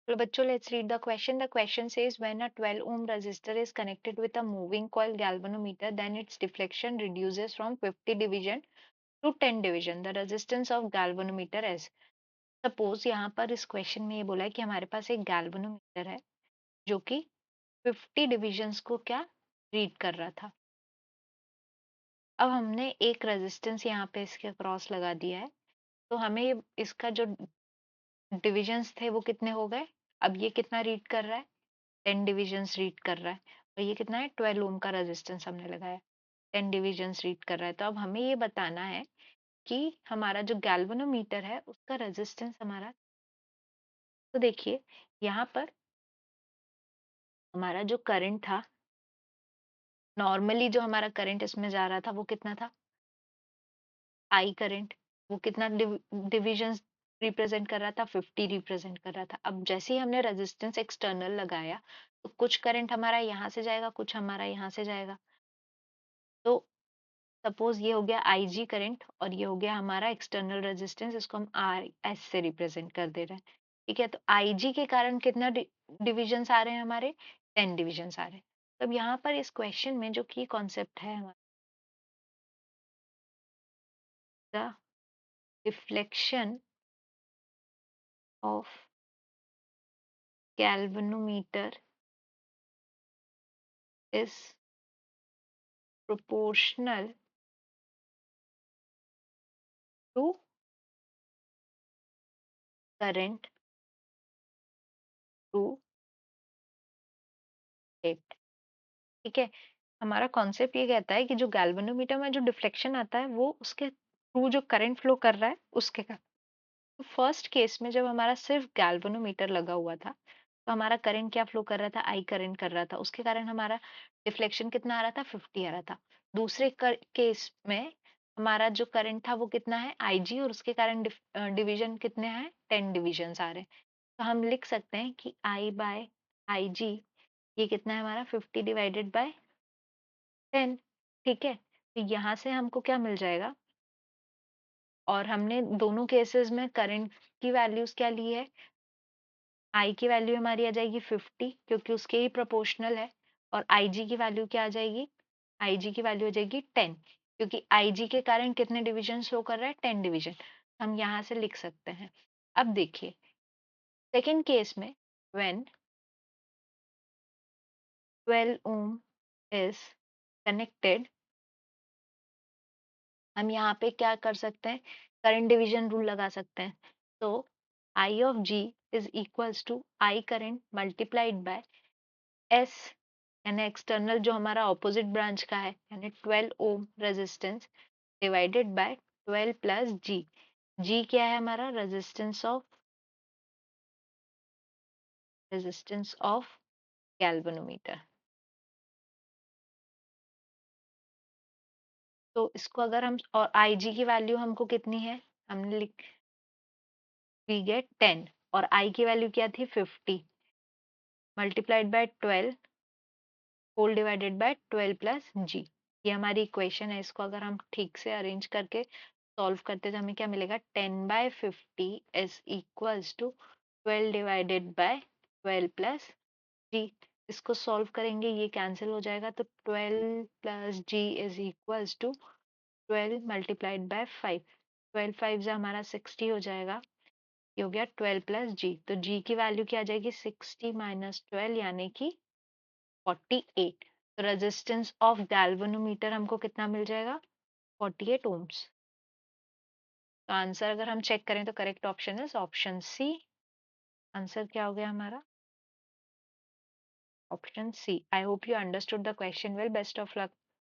Well, bachcho, let's read the question. The question says when a 12 ohm resistor is connected with a moving coil galvanometer, then its deflection reduces from 50 division to 10 division. The resistance of galvanometer is. Suppose यहाँ पर इस question में ये बोला है कि हमारे पास एक गैल्वेनोमीटर है जो कि 50 डिविजन्स को क्या रीड कर रहा था। अब हमने एक रेजिस्टेंस यहाँ पे इसके क्रॉस लगा दिया है, तो हमें इसका जो डिविजन्स थे वो कितने हो गए। अब ये कितना रीड कर रहा है, 10 डिविजन्स रीड कर रहा है, और ये कितना है, 12 ओम का रेजिस्टेंस हमने लगाया, 10 डिविजन्स रीड कर रहा है। तो अब हमें ये बताना है कि हमारा जो गैल्वेनोमीटर है उसका रेजिस्टेंस हमारा, तो देखिए यहाँ पर हमारा जो करंट था, नॉर्मली जो हमारा करंट इसमें जा रहा था वो कितना था, आई करंट, वो कितना डिविजन रिप्रेजेंट कर रहा था, 50 रिप्रेजेंट कर रहा था। अब जैसे ही हमने रेजिस्टेंस एक्सटर्नल लगाया तो कुछ करंट हमारा यहाँ से जाएगा, कुछ हमारा यहाँ से जाएगा। तो सपोज ये हो गया आई जी करंट और ये हो गया हमारा एक्सटर्नल रेजिस्टेंस, इसको हम आर एस से रिप्रेजेंट कर दे रहे हैं। ठीक है, तो आई जी के कारण कितना डिविजन्स आ रहे हैं हमारे, 10 डिविजन्स आ रहे हैं। तो अब यहाँ पर इस क्वेश्चन में जो की कॉन्सेप्ट है हमारा, the reflection of galvanometer is proportional to current through it। ठीक है, हमारा कॉन्सेप्ट ये कहता है कि जो गैल्वेनोमीटर में जो डिफ्लेक्शन आता है वो उसके थ्रू जो करंट फ्लो कर रहा है उसके का। तो फर्स्ट केस में जब हमारा सिर्फ गैल्वेनोमीटर लगा हुआ था तो हमारा करंट क्या फ्लो कर रहा था, आई करंट कर रहा था, उसके कारण हमारा डिफ्लेक्शन कितना आ रहा था, 50 आ रहा था। दूसरे केस में हमारा जो करंट था वो कितना है, आईजी, और उसके कारण डिवीजन कितने हैं, 10 डिविजन आ रहे हैं। तो हम लिख सकते हैं कि आई बाय आई जी ये कितना है हमारा, 50 डिवाइडेड बाय 10। ठीक है, तो यहाँ से हमको क्या मिल जाएगा, और हमने दोनों केसेस में करंट की वैल्यूज क्या ली है, आई की वैल्यू हमारी आ जाएगी 50 क्योंकि उसके ही प्रोपोर्शनल है, और आई जी की वैल्यू क्या आ जाएगी, आई जी की वैल्यू आ जाएगी 10 क्योंकि आई जी के कारण कितने डिवीजन शो कर रहा है, 10 डिवीजन। हम यहाँ से लिख सकते हैं। अब देखिए सेकेंड केस में व्हेन 12 ohm is connected, हम यहाँ पे क्या कर सकते हैं, करंट डिवीजन रूल लगा सकते हैं। तो I of G is equals to I current multiplied by S, यानी एक्सटर्नल जो हमारा ऑपोजिट ब्रांच का है यानी 12 ohm resistance divided by 12 plus G. G क्या है हमारा, रेजिस्टेंस ऑफ गैल्वेनोमीटर। तो इसको अगर हम, और आई जी की वैल्यू हमको कितनी है, हमने लिख, वी गेट 10, और आई की वैल्यू क्या थी, 50 multiplied by 12 whole divided by 12 plus G. ये हमारी इक्वेशन है। इसको अगर हम ठीक से अरेंज करके सॉल्व करते तो हमें क्या मिलेगा, 10/50 is equals to 12 divided by 12 plus G. इसको सॉल्व करेंगे ये कैंसिल हो जाएगा, तो 12 plus G is equals to 12 multiplied by 5, 12 5 से हमारा 60 हो जाएगा। ये हो गया 12 प्लस जी, तो जी की वैल्यू क्या आ जाएगी, 60 माइनस 12 यानी कि 48। तो रेजिस्टेंस ऑफ गैल्वेनोमीटर हमको कितना मिल जाएगा, 48 ओम्स। तो आंसर अगर हम चेक करें तो correct option is option C. Answer क्या हो गया हमारा, option C. I hope you understood the question well, best of luck.